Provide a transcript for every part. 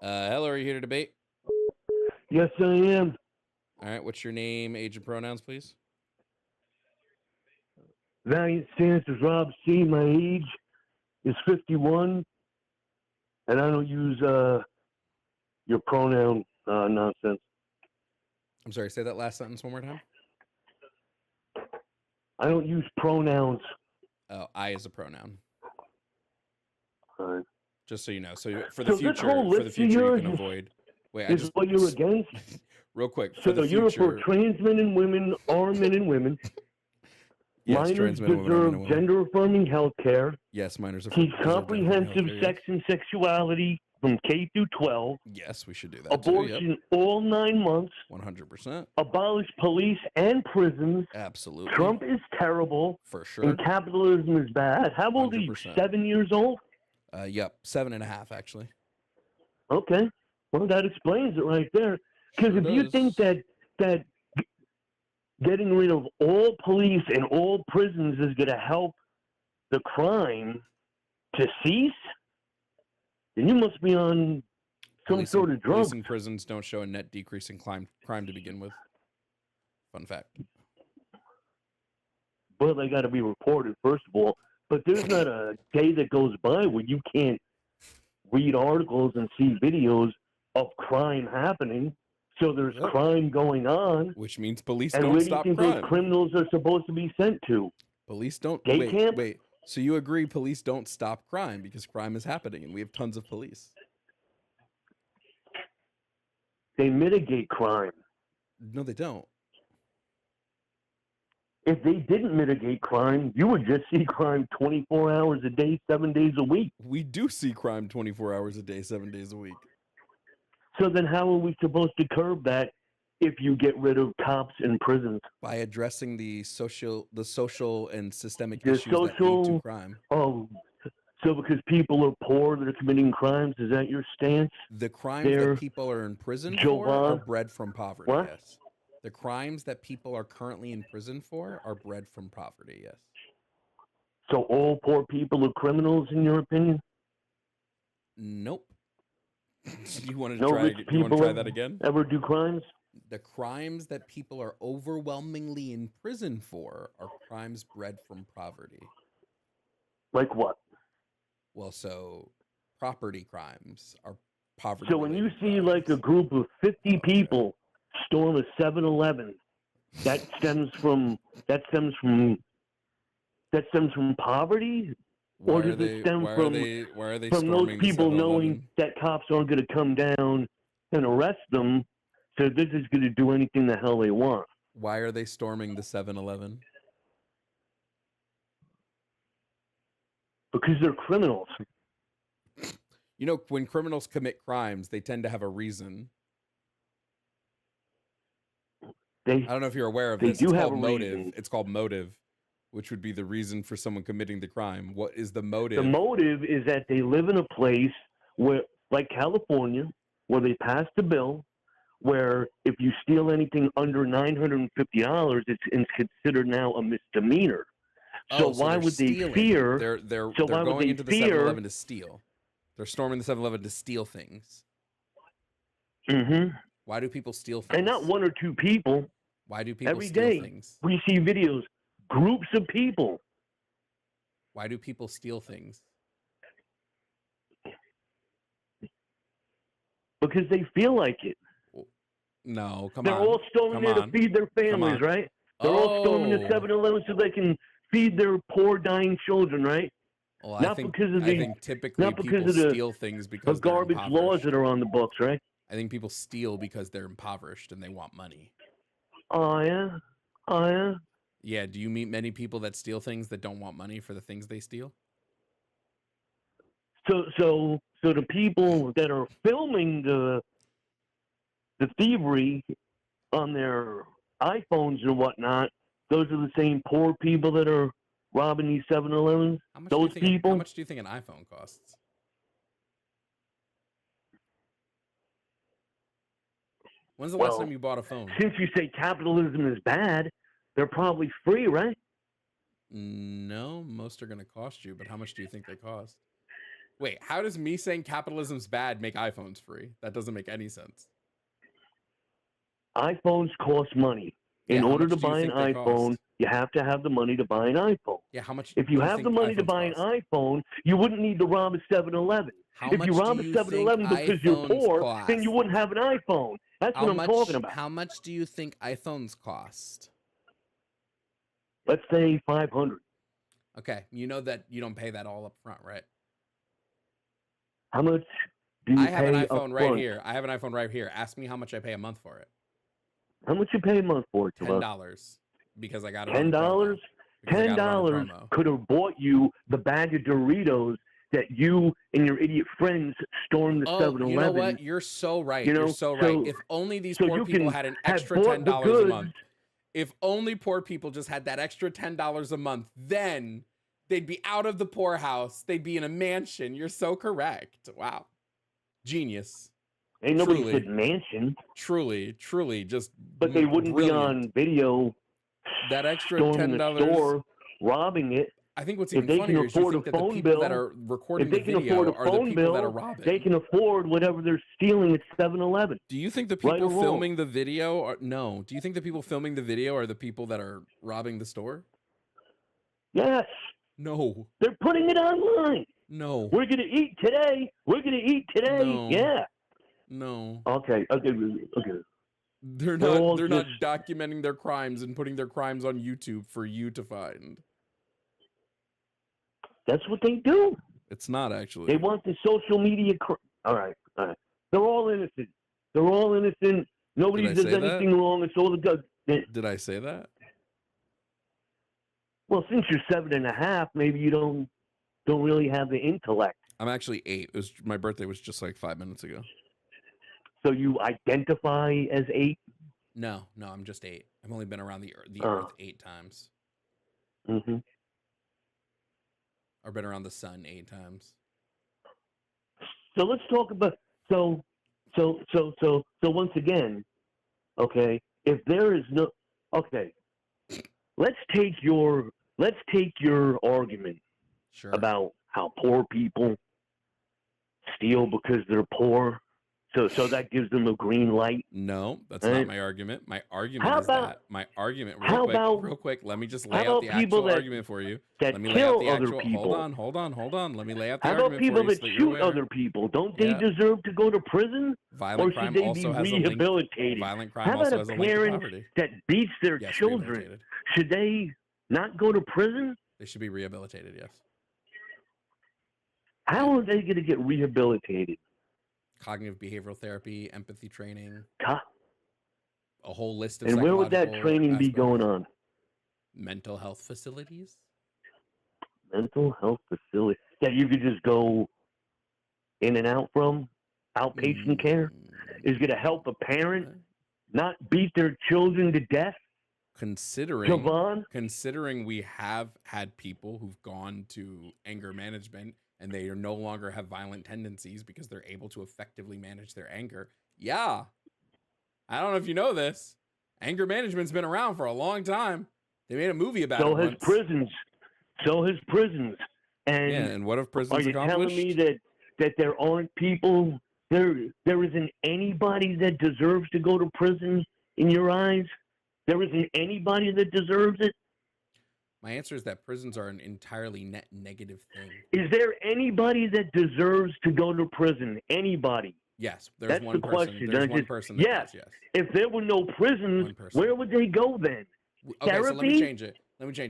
Hello, are you here to debate? Yes, I am. All right, what's your name, age, and pronouns, please? Valiant stance is Rob C. My age is 51, and I don't use your pronoun nonsense. I'm sorry, say that last sentence one more time. I don't use pronouns. Oh, I is a pronoun. Uh, Just so you know. So for So the this future, whole for the list future, you of can yours avoid. Wait, is what you're against? real quick for So the you're for future. trans men and women, are men and women. Yes, Minors trans men and women are men and deserve women. gender-affirming health care. Yes, minors Teach deserve comprehensive healthcare, sex yes. and sexuality from K through 12. Yes, we should do that too. Yep, Abortion all 9 months. 100%. Abolish police and prisons. Absolutely, Trump is terrible, for sure. and capitalism is bad. How old are you? 100%. 7 years old? Yep, 7.5 actually. Okay. Well, that explains it right there. Because Sure if you think does. that getting rid of all police and all prisons is going to help the crime to cease, then you must be on some sort of drugs. Police and prisons don't show a net decrease in crime to begin with. Fun fact. Well, they got to be reported, first of all. But there's not a day that goes by where you can't read articles and see videos of crime happening. So there's crime going on. Which means police and don't stop crime. And where do you think those criminals are supposed to be sent to? Police don't. Day camp? Wait. So you agree police don't stop crime because crime is happening and we have tons of police? They mitigate crime. No, they don't. If they didn't mitigate crime, you would just see crime 24 hours a day, 7 days a week. We do see crime 24 hours a day, 7 days a week. So then how are we supposed to curb that if you get rid of cops in prisons? By addressing the social and systemic issues that lead to crime. Oh, so because people are poor that are committing crimes, is that your stance? The crimes that people are in prison for are bred from poverty, what? Yes. The crimes that people are currently in prison for are bred from poverty, yes. So all poor people are criminals, in your opinion? Nope. You want to no try? Rich You want to people try that again? Ever do crimes? The crimes that people are overwhelmingly in prison for are crimes bred from poverty. Like what? Well, so property crimes are poverty. So when you see like a group of 50 people storm a 7-Eleven, that stems from poverty, or does it stem from those people knowing that cops aren't going to come down and arrest them, so they're just going to do anything the hell they want? Why are they storming the 7-Eleven? Because they're criminals. You know, when criminals commit crimes, they tend to have a reason. I don't know if you're aware of this. It's called motive. Reason. It's called motive, which would be the reason for someone committing the crime. What is the motive? The motive is that they live in a place where, like California, where they passed a bill where if you steal anything under $950, it's considered now a misdemeanor. So why would they fear? They're going into the 7-Eleven to steal. They're storming the 7-Eleven to steal things. Mm-hmm. Why do people steal things? And not one or two people. Why do people Every steal day things? We see videos, groups of people. Why do people steal things? Because they feel like it. No, come on. They're all storming there to feed their families, right? They're all storming the 7-Eleven so they can feed their poor, dying children, right? Well, I think typically people steal things because the garbage laws that are on the books, right? I think people steal because they're impoverished and they want money. Oh, yeah? Oh, yeah? Yeah, do you meet many people that steal things that don't want money for the things they steal? So the people that are filming the thievery on their iPhones and whatnot, those are the same poor people that are robbing these 7-Elevens? Those people? How much do you think an iPhone costs? When's the last time you bought a phone? Since you say capitalism is bad, they're probably free, right? No, most are going to cost you, but how much do you think they cost? Wait, how does me saying capitalism's bad make iPhones free? That doesn't make any sense. iPhones cost money. Yeah, In how order much to do you buy an think they iPhone, cost? you have to have the money to buy an iPhone. Yeah, how much If you do you have the think money to iPhones buy an cost? iPhone, you wouldn't need to rob a 7-Eleven. How If you much do rob a you think 7-Eleven because you're iPhones poor, then you cost? wouldn't have an iPhone. That's what I'm talking about. How much do you think iPhones cost? Let's say 500. Okay, you know that you don't pay that all up front, right? How much do you I have an pay up iPhone right front? here. I have an iPhone right here. Ask me how much I pay a month for it. How much you pay a month for it, Jovan? $10 because I got it on the $10? promo. Because I got it on the $10 promo. could have bought you the bag of Doritos that you and your idiot friends stormed the 7-Eleven. You know what? You're so right. You know, You're so right. If only these so poor you people can had an have extra bought the $10 a goods. month. If only poor people just had that extra $10 a month, then they'd be out of the poorhouse. They'd be in a mansion. You're so correct. Wow. Genius. Ain't nobody Truly. said mansion, Truly, just but they wouldn't brilliant. be on video That extra storming $10 the store, robbing it. I think what's If even they funnier can is you afford think a that the phone people that bill, are recording if the they can video afford a are the phone people that are bill, robbing. they can afford whatever they're stealing at 7-Eleven. Do you think the Right people or wrong? filming the video are no? Do you think the people filming the video are the people that are robbing the store? Yes, No. they're putting it online. No. We're gonna eat today. We're gonna eat today. No. Yeah. No. Okay. They're all not just- documenting their crimes and putting their crimes on YouTube for you to find. That's what they do. It's not actually. They want the social media. All right. They're all innocent. They're all innocent. Nobody Did I does say that? anything wrong. It's all the good. Did I say that? Well, since you're 7.5, maybe you don't really have the intellect. I'm actually 8. It was my birthday was just like 5 minutes ago. So you identify as 8? No, I'm just 8. I've only been around the Earth 8 times. Mm-hmm. Or been around the sun 8 times. So let's talk about so once again, okay, if there is no let's take your argument Sure. about how poor people steal because they're poor. So that gives them a green light. No, that's not my argument. My argument How is about- that my argument how real quick. Let me just how lay out about the people actual argument for you. that Let me lay kill out the other actual people? Hold on. Let me lay out the How about argument people for you that so that you're shoot aware. other people? Don't they Yeah. deserve to go to prison? Violent Or crime should they also be has a link. rehabilitated? Violent crime How about also a has a link to parent poverty. that beats their Yes, children? rehabilitated. Should they not go to prison? They should be rehabilitated, yes. How are they going to get rehabilitated? Cognitive behavioral therapy, empathy training, Huh? a whole list of And where would that psychological training be aspects. going on? Mental health facilities? Mental health facility that you could just go in and out from? Outpatient care is going to help a parent not beat their children to death? Considering we have had people who've gone to anger management and they no longer have violent tendencies because they're able to effectively manage their anger. Yeah. I don't know if you know this. Anger management's been around for a long time. They made a movie about it So has once. prisons. So has prisons. And Yeah, and what have prisons are you accomplished? telling me that there aren't people, there isn't anybody that deserves to go to prison in your eyes? There isn't anybody that deserves it? My answer is that prisons are an entirely net negative thing. Is there anybody that deserves to go to prison? Anybody? Yes, there's That's one the person. question. There's one person that yes. does, yes. If there were no prisons, One person. where would they go then? Okay, so let me Therapy? change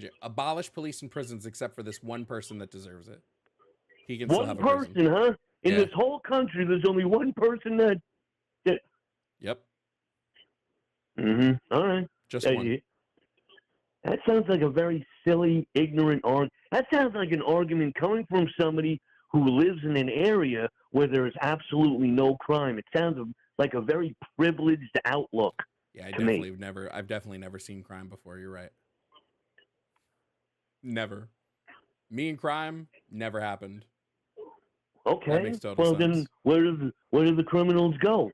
it. Abolish police and prisons except for this one person that deserves it. He can still One have a person, prison. huh? In Yeah. this whole country, there's only one person that. Yep, All right. just one. That sounds like a very silly, ignorant argument. That sounds like an argument coming from somebody who lives in an area where there is absolutely no crime. It sounds like a very privileged outlook. Yeah, I've definitely never seen crime before. You're right. Never. Me and crime never happened. Okay. That makes total sense. Then where do the criminals go?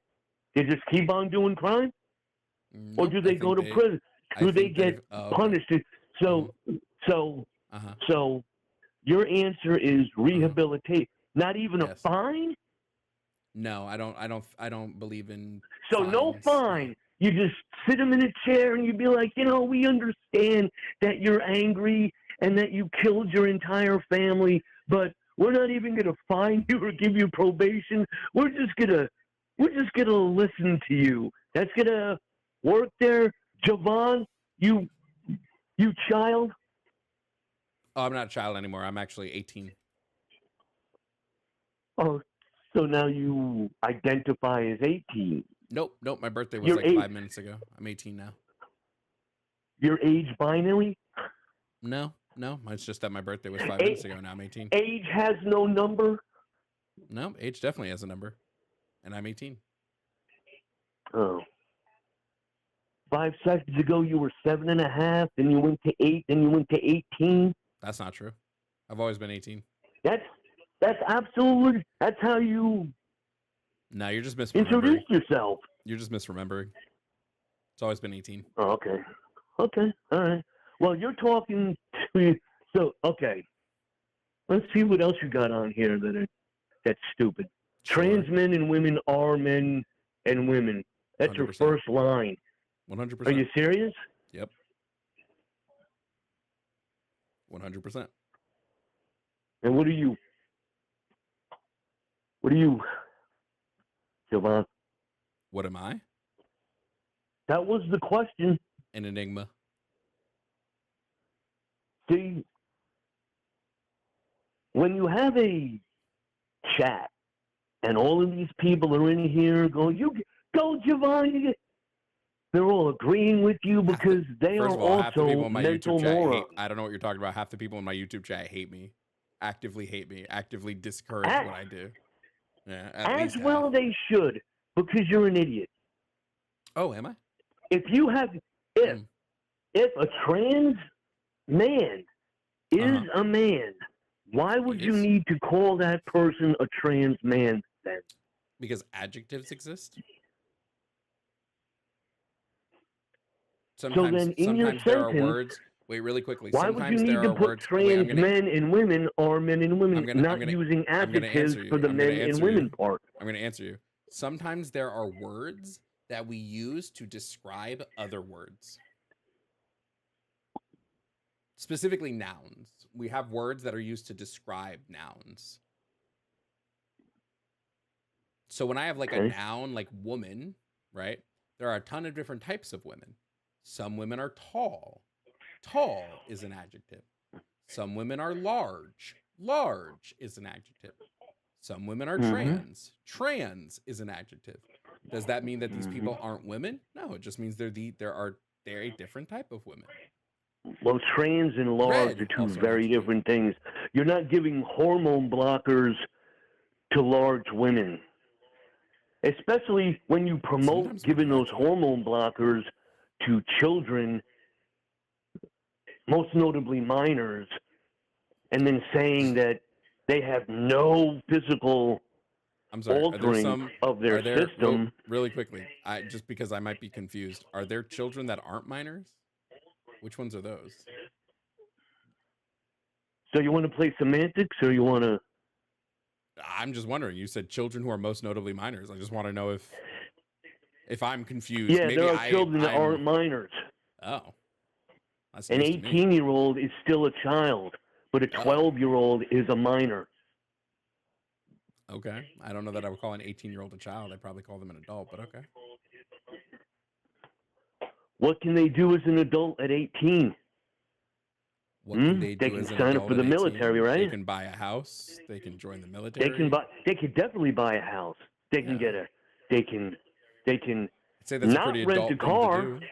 They just keep on doing crime, or Nope, do I they think go to prison? Do they get punished? So Uh-huh. So your answer is rehabilitate. Not even a Yes. fine? No, I don't believe in So no fines. fine. You just sit them in a chair and you be like, we understand that you're angry and that you killed your entire family, but we're not even gonna fine you or give you probation. We're just gonna listen to you. That's gonna work there, Jovan. You child. Oh, I'm not a child anymore. I'm actually 18. Oh, so now you identify as 18. Nope, nope. My birthday was Your like age, 5 minutes ago. I'm 18 now. your age binary. No, no. It's just that my birthday was 5 minutes A- ago. Now I'm 18. age has no number. No, age definitely has a number, and I'm 18. Oh. 5 seconds ago, you were 7.5, then you went to 8, then you went to 18. That's not true. I've always been 18. That's absolutely. That's how you No, you're just introduce misremembering. yourself. You're just misremembering. It's always been 18. Oh, okay. Okay. All right. Well, you're talking to. So okay. Let's see what else you got on here that's stupid. Sure. Trans men and women are men and women. That's your 100%. first line. 100%. Are you serious? Yep. 100%. And what are you? What are you, Jovan? What am I? That was the question. An enigma. See, when you have a chat and all of these people are in here going, "You go, Jovan," they're all agreeing with you because they First are of all, half the people also in my mental YouTube chat morons. I don't know what you're talking about. Half the people in my YouTube chat hate me. Actively hate me. Actively discourage what I do. Yeah, at As least well half. they should, because you're an idiot. Oh, am I? If you have, if a trans man is a man, why would you need to call that person a trans man then? Because adjectives exist. Sometimes, so then in sometimes your there are sentence, words. Wait, really quickly. Why would you Sometimes need there to are put words. trans men and women are men and women, not using adjectives for the men and women part? I'm going to answer you. Sometimes there are words that we use to describe other words. Specifically nouns. We have words that are used to describe nouns. So when I have like a noun like woman, right? There are a ton of different types of women. Some women are tall. Tall is an adjective. Some women are large. Large is an adjective. Some women are trans. Trans is an adjective. Does that mean that these people aren't women? No, it just means they're a different type of women. Well, trans and large are two very different things. You're not giving hormone blockers to large women, especially when you promote giving those hormone blockers to children, most notably minors, and then saying that they have no physical altering of their system. Really quickly, just because I might be confused, are there children that aren't minors? Which ones are those? So you want to play semantics, or you want to? I'm just wondering. You said children who are most notably minors. I just want to know if I'm confused. Yeah, maybe there are children that aren't minors. Oh. An 18-year-old is still a child, but a 12-year-old is a minor. Okay. I don't know that I would call an 18-year-old a child. I'd probably call them an adult, but okay. What can they do as an adult at 18? What can they do they can as an sign adult up for the military, right? They can buy a house. They can join the military. They can definitely buy a house. They can get they can I'd say that's not a pretty rent a adult car. thing to do.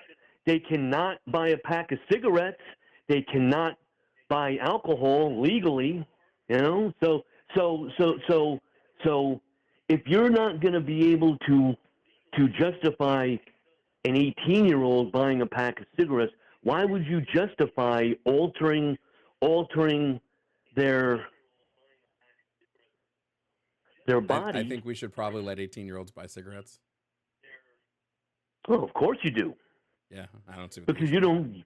They cannot buy a pack of cigarettes. They cannot buy alcohol legally. So if you're not going to be able to justify an 18-year-old buying a pack of cigarettes, why would you justify altering their body? I think we should probably let 18-year-olds buy cigarettes. Oh, of course you do. Yeah, I don't see what because you don't.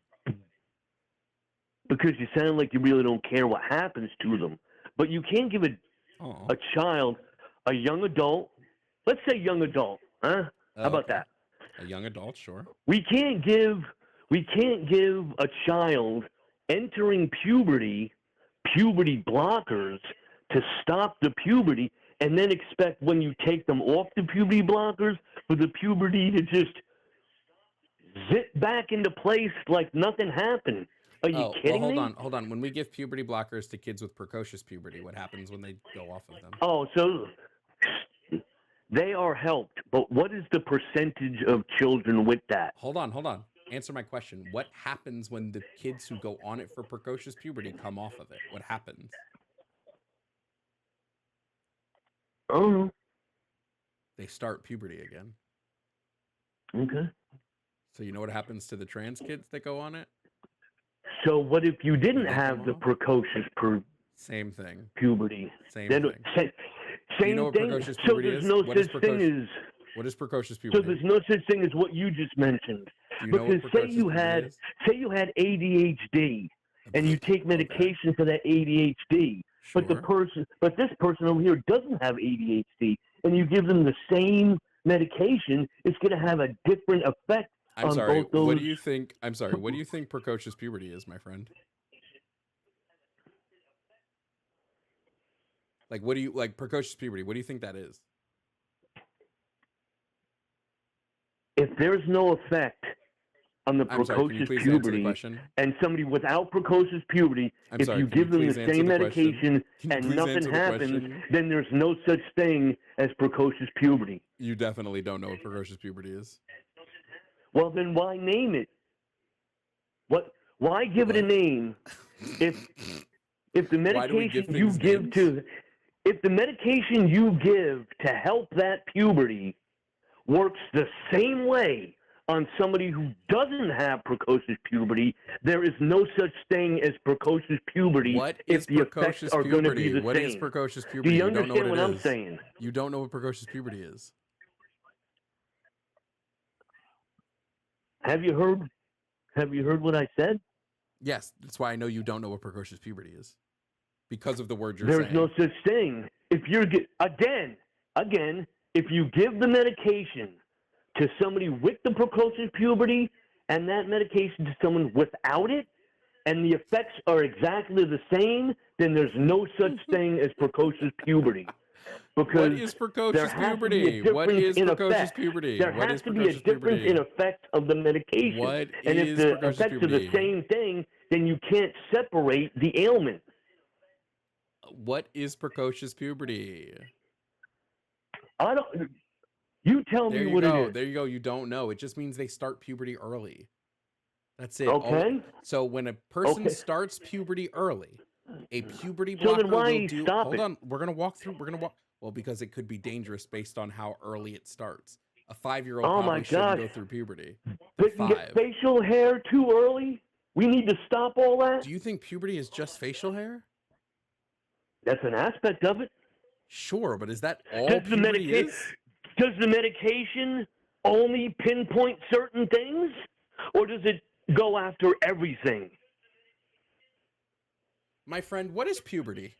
Because you sound like you really don't care what happens to them, but you can't give it. Oh, a child, a young adult, let's say young adult, huh? How about okay. that? A young adult, sure. We can't give a child entering puberty blockers to stop the puberty and then expect when you take them off the puberty blockers for the puberty to just zip back into place like nothing happened. Are you Oh, well, kidding me? hold on. When we give puberty blockers to kids with precocious puberty, what happens when they go off of them? Oh, so they are helped, but what is the percentage of children with that? Hold on. Answer my question. What happens when the kids who go on it for precocious puberty come off of it? What happens? Oh, They start puberty again. okay. So you know what happens to the trans kids that go on it? So what if you didn't They have come the off? precocious Same thing. puberty? Same Then, thing. same Do you know what thing. precocious So puberty there's is? no What is such thing precocious? as What is precocious so puberty? there's no such thing as what you just mentioned. Do you know Because what precocious puberty is? say you had ADHD and you take medication for that ADHD, Sure. but this person over here doesn't have ADHD, and you give them the same medication, it's going to have a different effect on both those. What do you think? I'm sorry. What do you think precocious puberty is, my friend? Like, what do you like precocious puberty? What do you think that is? If there's no effect on the I'm sorry. Can you precocious please answer the puberty question? and somebody without precocious puberty, I'm if sorry. you Can you give them please the answer same the question? medication Can you and please nothing answer the happens, question? then there's no such thing as precocious puberty. You definitely don't know what precocious puberty is. Well, then why name it? Why give it a What? name if the Why do we medication give you things give names? to if the medication you give to help that puberty works the same way on somebody who doesn't have precocious puberty, there is no such thing as precocious puberty What if is the effects precocious are going to be puberty? the What is same. precocious Do puberty? you You don't know understand what what it I'm is. saying? You don't know what precocious puberty is. Have you heard what I said? Yes, that's why I know you don't know what precocious puberty is. Because of the word you're There's saying. no such thing. If you're again, if you give the medication to somebody with the precocious puberty and that medication to someone without it, and the effects are exactly the same, then there's no such thing as precocious puberty. Because What is precocious puberty? What is precocious puberty? There What has is to be a precocious difference in puberty? effect of the medication. What And if is the precocious effects are the puberty? same thing, then you can't separate the ailment. What is precocious puberty? I don't. You tell me what it is. There you go. You don't know. It just means they start puberty early. That's it. Okay. So when a person starts puberty early, a puberty So blocker then why will do. stop Hold it? on. We're gonna walk. Well, because it could be dangerous based on how early it starts. A 5-year-old Oh my probably shouldn't gosh. go through puberty. They They're can 5. get facial hair too early. We need to stop all that. Do you think puberty is just facial hair? That's an aspect of it. Sure, but is that all Does the puberty is? Does the medication only pinpoint certain things, or does it go after everything? My friend, what is puberty?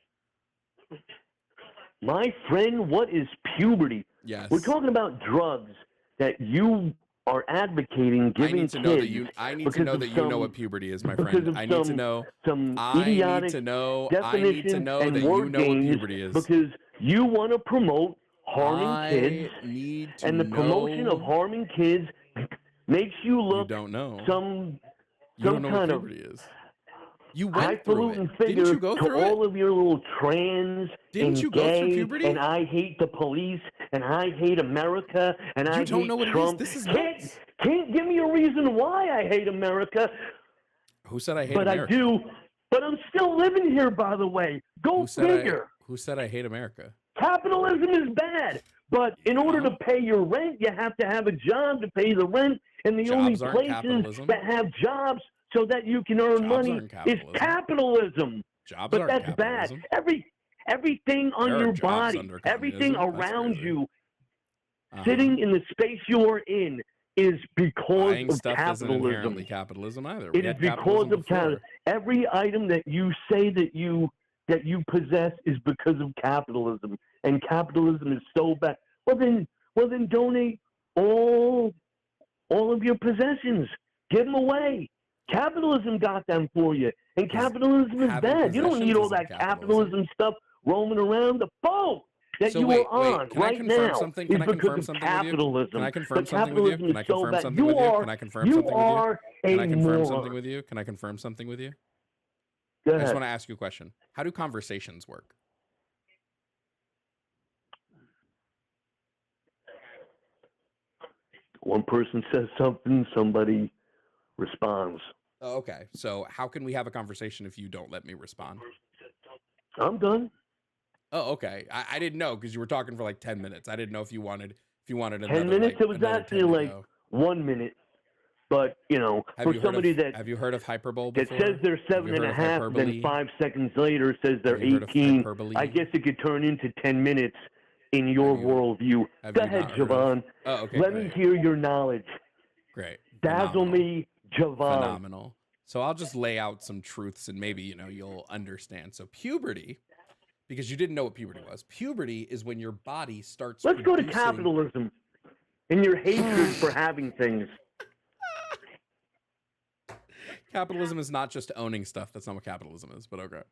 My friend, what is puberty? Yes. We're talking about drugs that you are advocating giving I need to know that kids you. I need to because know of that you some- know what puberty is, my because friend. of I need to know. some I need idiotic to know. I need to definition know and that you word know what games puberty is. because you want to promote harming I kids, need to and the promotion of know. harming kids makes you You look don't know. some You don't know what kind of puberty is. You went through it. highfalutin figure Didn't you go to through all it? of your little trans Didn't and you go through gay puberty? and I hate the police and I hate America and I You don't hate know what Trump. it is. This is can't nuts. can't give me a reason why I hate America, Who said I hate but America? I do. But I'm still living here, by the way. Go figure. Who said I hate America? Capitalism is bad, but in order to pay your rent, you have to have a job to pay the rent, and the only Jobs aren't places capitalism. that have jobs so that you can earn Jobs money aren't is capitalism. capitalism. Jobs But aren't that's capitalism. bad. Everything on There are your jobs body, under everything communism. That's around crazy. you, Uh-huh. sitting in the space you are in, is because Buying of stuff isn't inherently capitalism. capitalism either. It We is had because capitalism of before. capitalism. Every item that you say that you that you possess is because of capitalism, and capitalism is so bad. Well then donate all of your possessions. Give them away. Capitalism got them for you, and capitalism is bad. You don't need all that capitalism stuff roaming around. The boat that you are on right now is because of capitalism. Can I confirm But something with you? capitalism Can I is so confirm bad. something with you? Can I confirm You something with you? are Can I a confirm something moron. with you? Can I confirm something with you? Go I just ahead. want to ask you a question. How do conversations work? One person says something, somebody responds. Oh, okay. So how can we have a conversation if you don't let me respond? I'm done. Oh, okay. I didn't know because you were talking for like 10 minutes. I didn't know if you wanted another 10 minutes? like, It was another actually 10 to like go. 1 minute. But, you know, for somebody have you heard of hyperbole that before? says they're 7.5, then 5 seconds later says they're 18, I guess it could turn into 10 minutes in your worldview. Go ahead, Jovan. Oh, okay. Let me hear your knowledge. Great. Dazzle me, Jovan. Phenomenal. So I'll just lay out some truths and maybe, you'll understand. So puberty, because you didn't know what puberty was. Puberty is when your body starts Let's go to capitalism and your hatred for having things. Capitalism is not just owning stuff. That's not what capitalism is, but okay.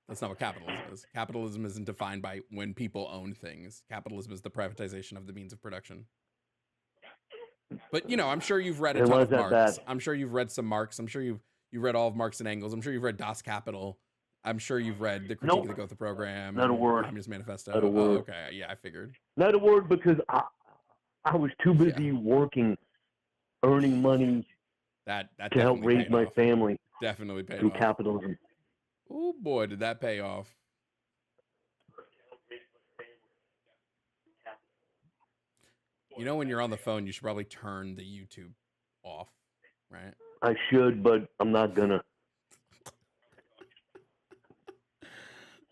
That's not what capitalism is. Capitalism isn't defined by when people own things. Capitalism is the privatization of the means of production. But, I'm sure you've read a ton of Marx. I'm sure you've read some Marx. I'm sure you've read all of Marx and Engels. I'm sure you've read Das Kapital. I'm sure you've read the Critique of the Gotha Program. Not a word. Communist Manifesto. Not a word. Oh, okay. Yeah, I figured. Not a word because I was too busy working, earning money that to help raise my family. Definitely paid through off. Capitalism. Oh boy, did that pay off. When you're on the phone, you should probably turn the YouTube off, right? I should, but I'm not gonna.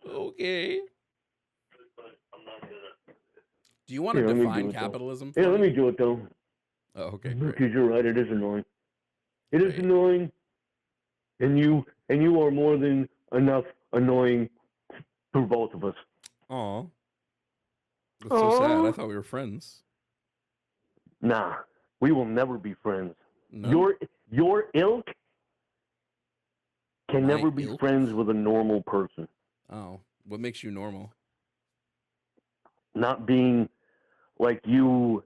Okay. Do you want to define capitalism? Yeah, let me do it though. Oh, okay, great. Because you're right, it is annoying. It is annoying, and you are more than enough annoying for both of us. Aw. That's so sad. I thought we were friends. Nah, we will never be friends. No? Your ilk can My never be ilk? friends with a normal person. Oh, what makes you normal? Not being like you,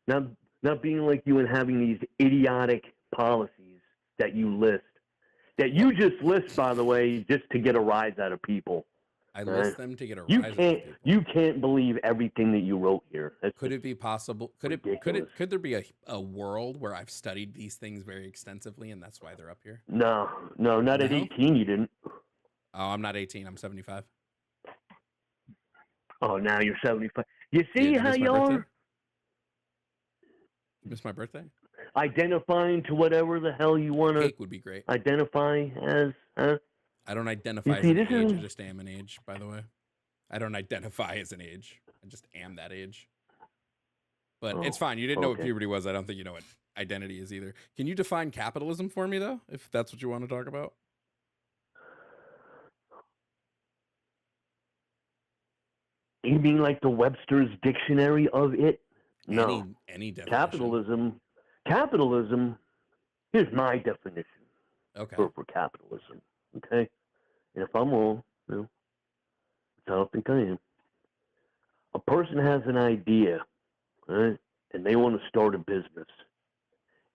not being like you and having these idiotic policies that you list. That you just list, by the way, just to get a rise out of people. I list them to get a rise out of people. You can't believe everything that you wrote here. Could it be possible? Could there be a world where I've studied these things very extensively and that's why they're up here? No, not at 18 you didn't. Oh, I'm not 18. I'm 75. Oh, now you're 75. You see how you are? You missed my birthday? Identifying to whatever the hell you want to. Cake would be great. Identify as. I don't identify as an age. I just am an age, by the way. I don't identify as an age. I just am that age. But it's fine. You didn't know what puberty was. I don't think you know what identity is either. Can you define capitalism for me, though, if that's what you want to talk about? You mean like the Webster's dictionary of it? No. Any definition. Capitalism, here's my definition for capitalism. Okay? And if I'm wrong, I don't think I am. A person has an idea, right? And they want to start a business.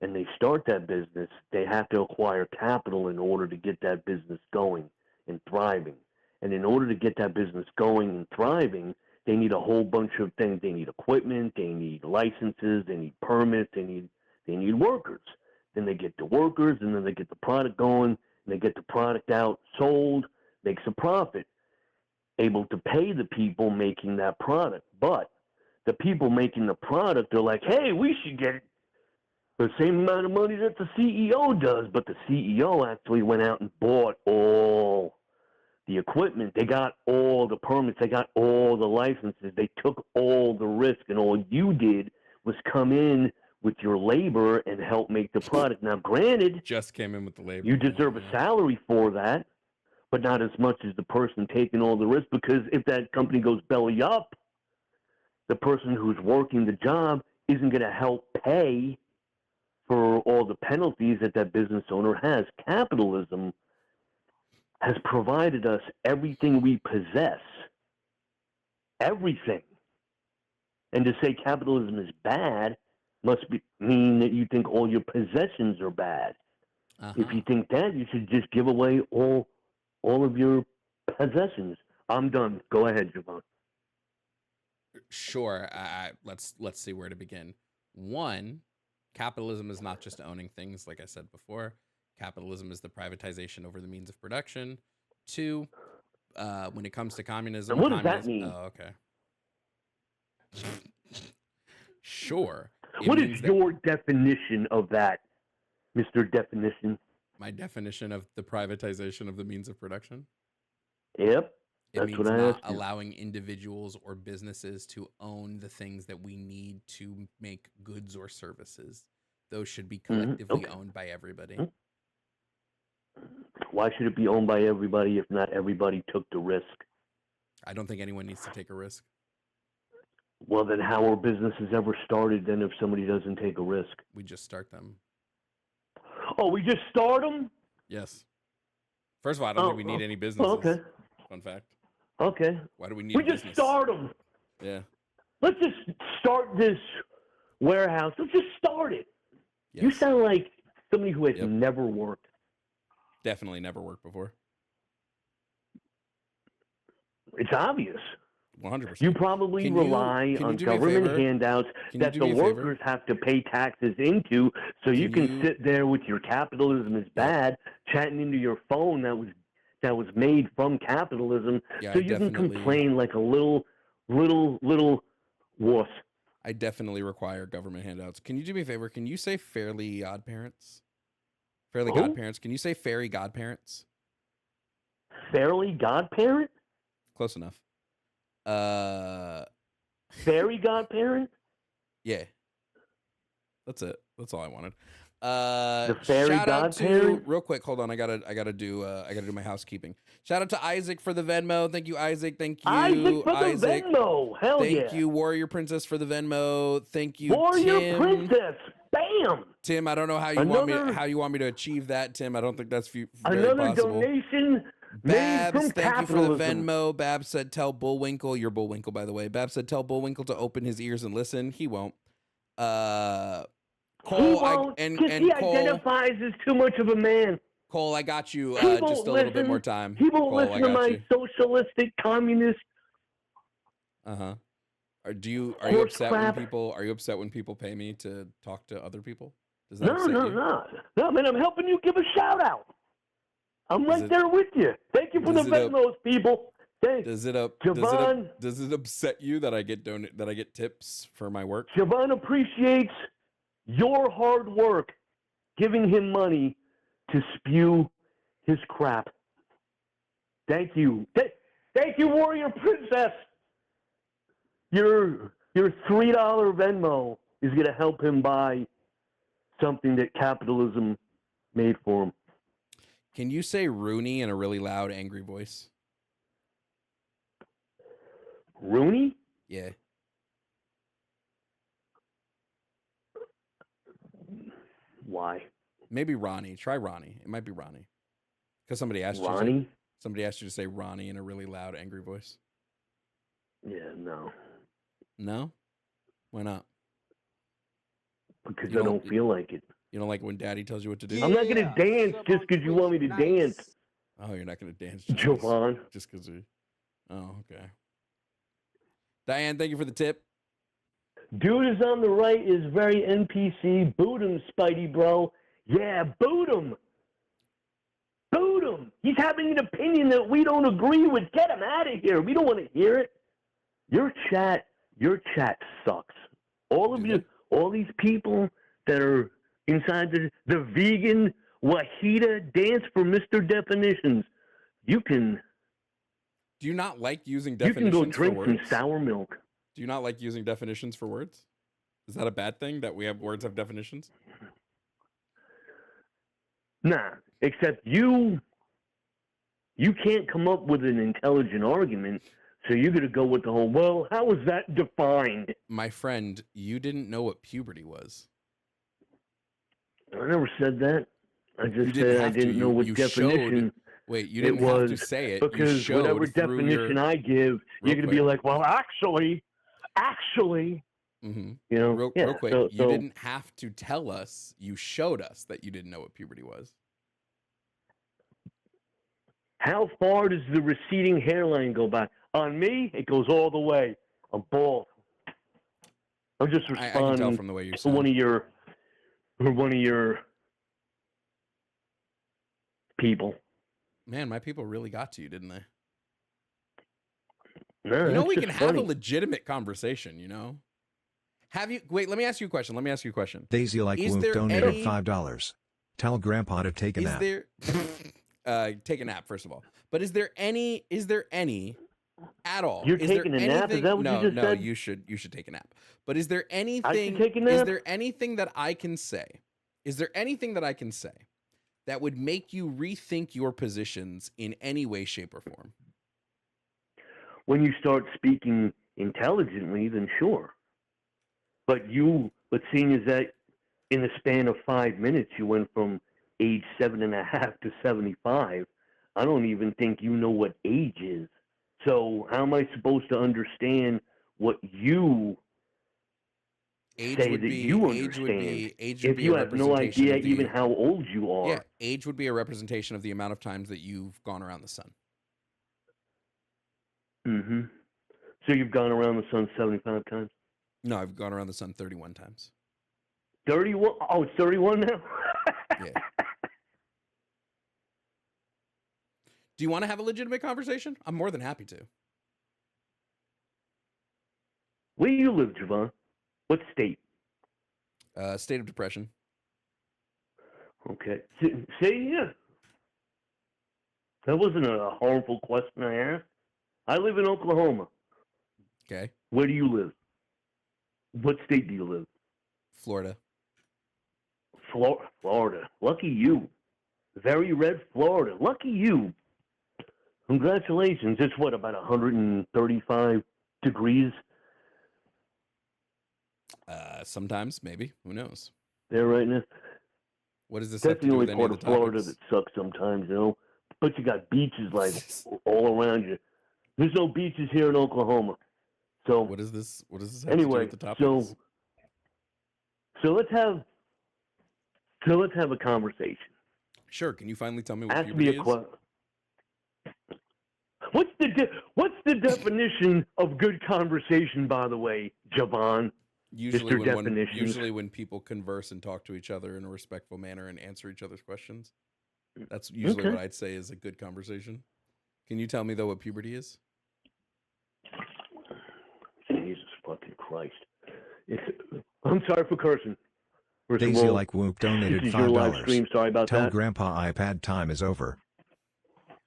And they start that business, they have to acquire capital in order to get that business going and thriving. And in order to get that business going and thriving, they need a whole bunch of things. They need equipment, they need licenses, they need permits, they need workers. Then they get the workers, and then they get the product going, and they get the product out, sold, makes a profit, able to pay the people making that product. But the people making the product are like, hey, we should get the same amount of money that the CEO does. But the CEO actually went out and bought all the equipment. They got all the permits. They got all the licenses. They took all the risk, and all you did was come in with your labor and help make the product. Now, granted, Just came in with the labor. you deserve a salary for that, but not as much as the person taking all the risk, because if that company goes belly up, the person who's working the job isn't going to help pay for all the penalties that that business owner has. Capitalism has provided us everything we possess. Everything. And to say capitalism is bad must mean that you think all your possessions are bad. If you think that, you should just give away all of your possessions. I'm done. Go ahead, Jovan. Sure. Let's see where to begin. One, capitalism is not just owning things, like I said before. Capitalism is the privatization over the means of production. Two, when it comes to communism, And what does that mean? Oh, okay. Sure. What is your definition of that, Mr. Definition? My definition of the privatization of the means of production? Yep. It means not allowing individuals or businesses to own the things that we need to make goods or services. Those should be collectively owned by everybody. Why should it be owned by everybody if not everybody took the risk? I don't think anyone needs to take a risk. Well, then how are businesses ever started then if somebody doesn't take a risk? We just start them. Oh, we just start them? Yes. First of all, I don't think we need any businesses. Okay. Fun fact. Okay. Why do we need We business? just start them. Yeah. Let's just start this warehouse. Let's just start it. Yes. You sound like somebody who has never worked. Definitely never worked before. It's obvious. 100%. You probably rely on government handouts that the workers have to pay taxes into, so you can sit there with your capitalism is bad, chatting into your phone that was made from capitalism, so you can complain like a little wuss. I definitely require government handouts. Can you do me a favor? Can you say fairly odd parents? Fairly godparents. Can you say fairy godparents? Fairly godparent? Close enough. Fairy godparent? Yeah. That's it. That's all I wanted. The fairy shout out godparent? to real quick. Hold on. I gotta do my housekeeping. Shout out to Isaac for the Venmo. Thank you, Isaac. Thank you, Isaac for the Venmo. Hell yeah. Thank you, Warrior Princess for the Venmo. Thank you, Warrior Tim. Princess. Bam. Tim, I don't know how you want me to achieve that, Tim. I don't think that's very another possible. Donation. Babs, thank you for the Venmo. Babs said, tell Bullwinkle, you're Bullwinkle, by the way. Babs said, tell Bullwinkle to open his ears and listen. He won't. Cole, he won't, because he identifies as too much of a man. Cole, I got you just a little bit more time. He won't listen to my socialistic, communist. Are you upset when people pay me to talk to other people? Does that upset you? No, man, I'm helping you give a shout out. I'm right there with you. Thank you for the Venmos, people. Thanks. Does it upset you that I get tips for my work? Jovan appreciates your hard work, giving him money to spew his crap. Thank you. Thank you, Warrior Princess. Your $3 Venmo is going to help him buy something that capitalism made for him. Can you say Rooney in a really loud, angry voice? Rooney? Yeah. Why? Maybe Ronnie. Try Ronnie. It might be Ronnie. Because somebody asked Ronnie? you. Somebody asked you to say Ronnie in a really loud, angry voice. Yeah, no. No? Why not? Because I don't feel like it. You don't like when Daddy tells you what to do? I'm not going to dance just because you want me to dance. Oh, you're not going to dance Jovan. Just because Oh, okay. Diane, thank you for the tip. Dude is on the right is very NPC. Boot him, Spidey bro. Yeah, boot him. Boot him. He's having an opinion that we don't agree with. Get him out of here. We don't want to hear it. Your chat sucks. All of you, all these people that are inside the vegan Wahida dance for Mr. Definitions. You can. Do you not like using definitions? You can go drink for some words? sour milk. Do you not like using definitions for words? Is that a bad thing that we have words have definitions? Nah, except you can't come up with an intelligent argument, so you're going to go with the whole, well, how is that defined? My friend, you didn't know what puberty was. I never said that. I You just didn't said I have to. didn't know what You definition showed. Wait, you it didn't have was, to say it. You because whatever showed through definition your. I give, Real you're going to quick. be like, well, actually, Mm-hmm. you know, Real quick. So, you didn't have to tell us. You showed us that you didn't know what puberty was. how far does the receding hairline go back? On me, it goes all the way. I'm bald. I'm just I can tell responding from the way you to sound. one of your people. Man, my people really got to you, didn't they? No, You know, that's we just can have funny. a legitimate conversation. You know. Have you? Wait. Let me ask you a question. Daisy like Is Whoop there donated any- $5. Tell Grandpa to take a Is nap. there? Take a nap first of all. But is there any? At all? You're Is taking there a nap? Is anything- that what no, you just no, said? you should take a nap. But is there anything? I should take a Is nap? there anything that I can say? Is there anything that I can say that would make you rethink your positions in any way, shape, or form? When you start speaking intelligently, then sure. But seeing as that in the span of 5 minutes, you went from age 7.5 to 75, I don't even think you know what age is. So how am I supposed to understand what you Age say would that be you age would understand be age would if be you a have no representation idea of the, even how old you are? Yeah, age would be a representation of the amount of times that you've gone around the sun. Mm-hmm. So you've gone around the sun 75 times? No, I've gone around the sun 31 times. 31? Oh, it's 31 now? Yeah. Do you want to have a legitimate conversation? I'm more than happy to. Where do you live, Jovan? What state? State of depression. Okay. See, yeah. That wasn't a harmful question I asked. I live in Oklahoma. Okay. Where do you live? What state do you live? Florida. Florida. Lucky you. Very red Florida. Lucky you. Congratulations. It's what, about 135 degrees Sometimes, maybe. Who knows? there right now? What does this have That's to the do only with any part of of the Florida topics? that sucks sometimes, you know? But you got beaches like all around you. There's no beaches here in Oklahoma. So What does this have to do anyway, with the topics? so let's have a conversation. Sure. Can you finally tell me what Ask me puberty a is? question. What's the definition of good conversation, by the way, Jovan? Usually Mr. Definitions. usually when people converse and talk to each other in a respectful manner and answer each other's questions. That's usually Okay. what I'd say is a good conversation. Can you tell me though what puberty is? Jesus fucking Christ! I'm sorry for cursing. First of Daisy all, like Whoop donated this is your live $5. stream. Sorry about Tell that. Grandpa iPad time is over.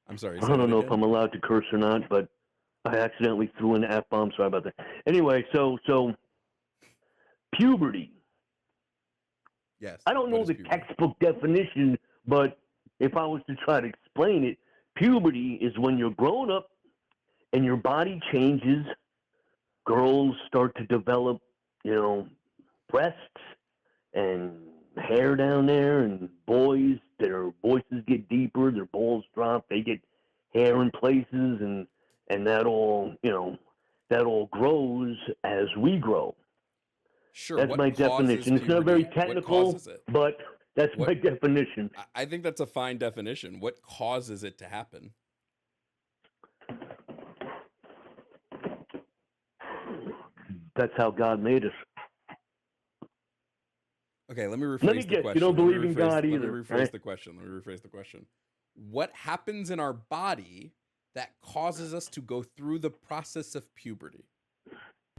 I'm sorry. I don't know if I'm allowed to curse or not, but I accidentally threw an F-bomb. Sorry about that. Anyway, so puberty. Yes. I don't what know is the puberty? textbook definition, but if I was to try to explain it, puberty is when you're grown up and your body changes. Girls start to develop, breasts and hair down there, and boys, their voices get deeper, their balls drop, they get hair in places, and that all, that all grows as we grow. Sure. That's what my causes definition. It's not very puberty? technical, What causes it? but that's What- my definition. I think that's a fine definition. What causes it to happen? That's how God made us. Okay, let me rephrase Let me the guess, question. you don't Let me believe in rephrase- God either, Let me rephrase right? the question. Let me rephrase the question. What happens in our body that causes us to go through the process of puberty?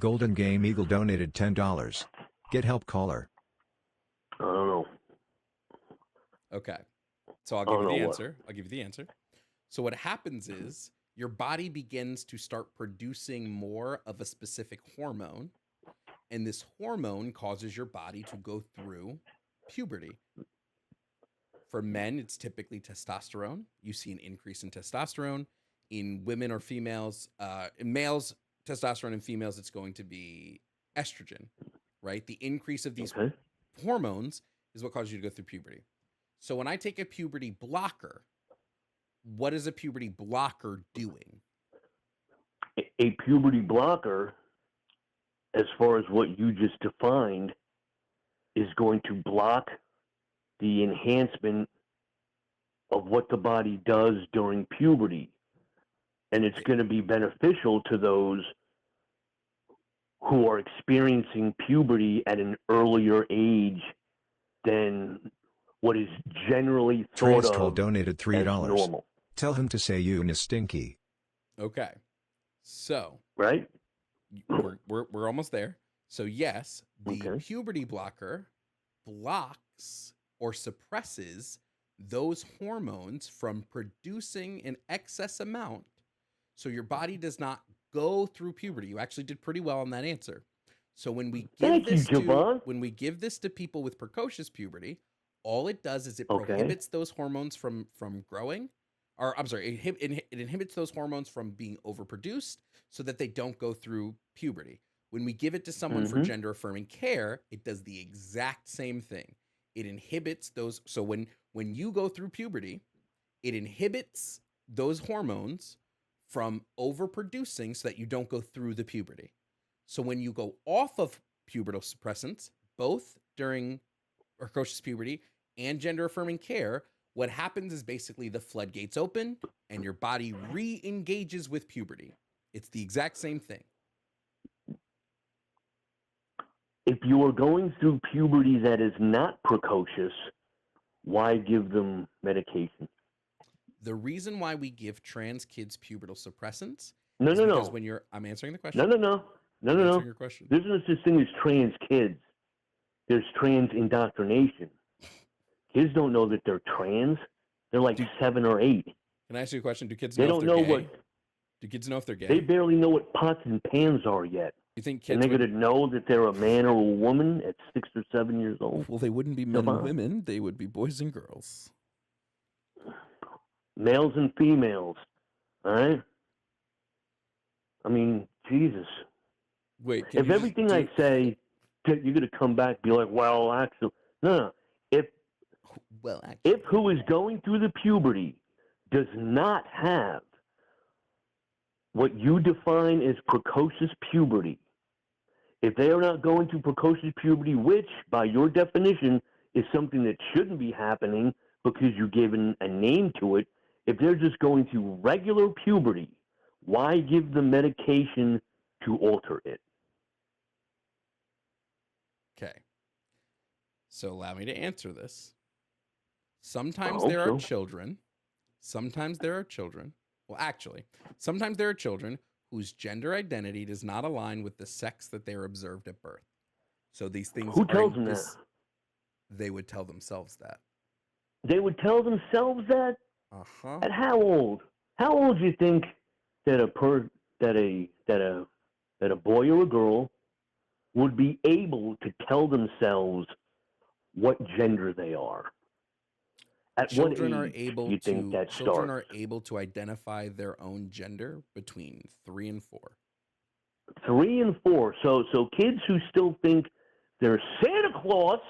Golden Game Eagle donated $10. Get help caller. I don't know. Okay. So I'll Oh, give you the no, what? answer. I'll give you the answer. So what happens is your body begins to start producing more of a specific hormone, And this hormone causes your body to go through puberty. For men, it's typically testosterone. You see an increase in testosterone. In women or females, in males, testosterone, in females, it's going to be estrogen, right? The increase of these hormones is what causes you to go through puberty. So when I take a puberty blocker, what is a puberty blocker doing? A puberty blocker, as far as what you just defined, is going to block the enhancement of what the body does during puberty. And it's going to be beneficial to those who are experiencing puberty at an earlier age than what is generally thought Transcol of donated $3. as normal. Tell him to say you is stinky. Okay. So, right? We're almost there. So yes, the puberty blocker blocks or suppresses those hormones from producing an excess amount. So your body does not go through puberty. You actually did pretty well on that answer. So when we give this to people with precocious puberty, all it does is it prohibits those hormones from growing. Or I'm sorry, it inhibits those hormones from being overproduced so that they don't go through puberty. When we give it to someone for gender affirming care, it does the exact same thing. It inhibits those. So when you go through puberty, it inhibits those hormones from overproducing so that you don't go through the puberty. So when you go off of pubertal suppressants, both during precocious puberty and gender affirming care, what happens is basically the floodgates open and your body re-engages with puberty. It's the exact same thing. If you are going through puberty that is not precocious, why give them medication? The reason why we give trans kids pubertal suppressants because when you're... I'm answering the question. No. Answering your question. There's no such thing as trans kids. There's trans indoctrination. Kids don't know that they're trans. They're like 7 or 8. Can I ask you a question? Do kids know if they're know gay? what? Do kids know if they're gay? They barely know what pots and pans are yet. You think and kids they're going to know that they're a man or a woman at 6 or 7 years old? Well, they wouldn't be men and women. They would be boys and girls. Males and females. All right? I mean, Jesus. Wait, if everything I say, you're going to come back and be like, well, actually, no. If who is going through the puberty does not have what you define as precocious puberty, if they are not going through precocious puberty, which by your definition is something that shouldn't be happening because you've given a name to it, if they're just going through regular puberty, why give them medication to alter it? Okay. So allow me to answer this. Sometimes there are children. Sometimes there are children. Well, actually, sometimes there are children whose gender identity does not align with the sex that they are observed at birth. So these things... Who tells them that? They would tell themselves that. They would tell themselves that? Uh-huh. At how old? How old do you think that a boy or a girl would be able to tell themselves what gender they are? At Children what are age able do you think to that children starts? are able to identify their own gender between 3 and 4. 3 and 4. So kids who still think they're Santa Claus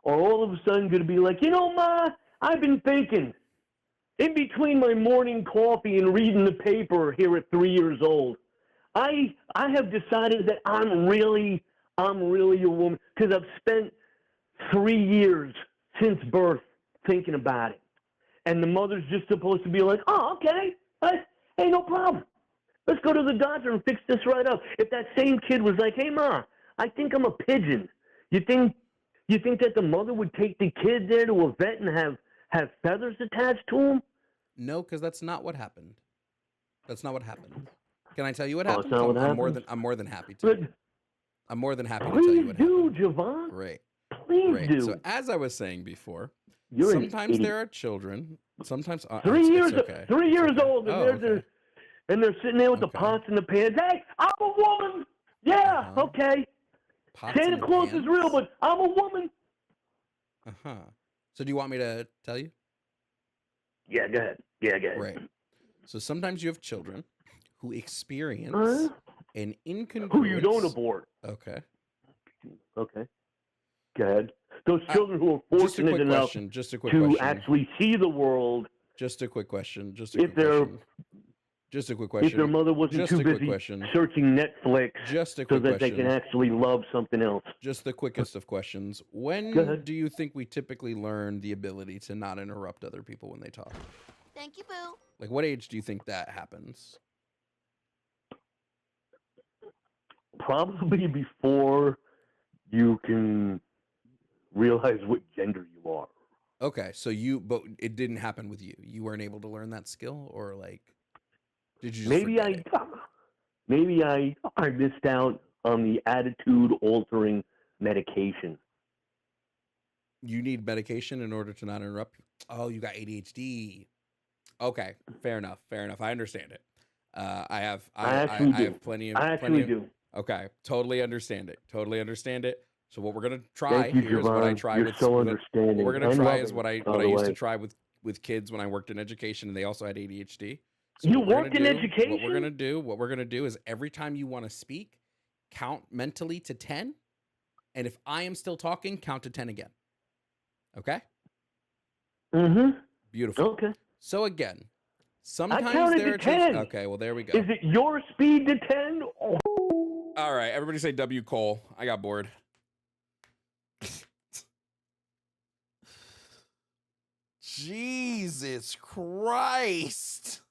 are all of a sudden going to be like, Ma, I've been thinking. In between my morning coffee and reading the paper here at 3 years old, I have decided that I'm really a woman because I've spent 3 years since birth thinking about it. And the mother's just supposed to be like, oh, okay, hey, no problem. Let's go to the doctor and fix this right up. If that same kid was like, hey, Ma, I think I'm a pigeon, you think that the mother would take the kid there to a vet and have feathers attached to him? No, because that's not what happened. That's not what happened. Can I tell you what happened? It's not what happened? I'm more than happy to. But I'm more than happy to tell you what happened. Please do, Jovan. Great. Please do. So as I was saying before, You're sometimes there are children. Sometimes 3 years, it's okay. 3 years old, and okay. they're sitting there with the pots and the pans. Hey, I'm a woman. Yeah, okay. Pots Santa and Claus is pans? real, but I'm a woman. Uh-huh. So do you want me to tell you? Yeah, go ahead. Yeah, go ahead. Right. So sometimes you have children who experience Huh? an incongruence. Who you don't abort. Okay. Okay. Go ahead. Those children who are Just a fortunate quick enough question. Just a quick to question. actually see the world Just a quick question. Just a if quick they're question. Just a quick if their question. mother wasn't Just too a quick busy question. searching Netflix Just a so quick that they can question. actually love something else. Just the quickest of questions. Go When ahead. do you think we typically learn the ability to not interrupt other people when they talk? Thank you, Boo. Like, what age do you think that happens? Probably before you can realize what gender you are. Okay, so but it didn't happen with you. You weren't able to learn that skill, or like, did you just Maybe forget it? I missed out on the attitude altering medication. You need medication in order to not interrupt. Oh, you got ADHD. Okay, fair enough. Fair enough. I understand it. I have plenty of I actually do. Okay, totally understand it. Totally understand it. So what we're gonna try Thank you, here is what I Jovan. try You're with so what understanding. we're gonna and try is loving, what I by the used to way. try with kids when I worked in education and they also had ADHD. So You what we're worked gonna in do- education? What we're gonna do is every time you want to speak, count mentally to 10, and if I am still talking, count to 10 again. Okay? Mm-hmm. Beautiful. Okay. So again, I sometimes counted there to are times. 10. Okay, well there we go. Is it your speed to 10? Or... All right, everybody say W Cole. I got bored. Jesus Christ.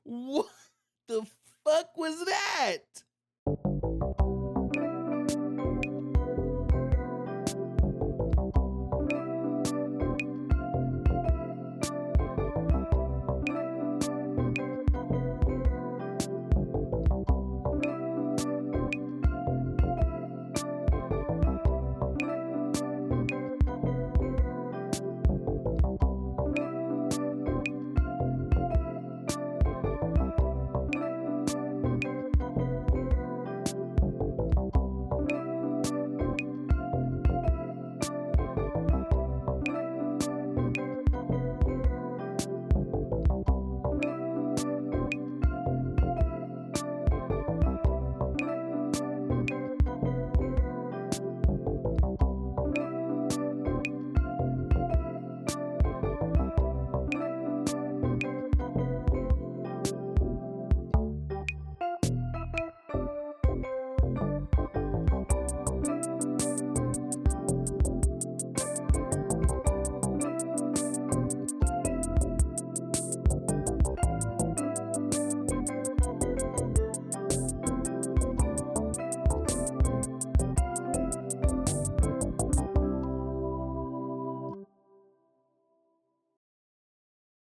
What the fuck was that?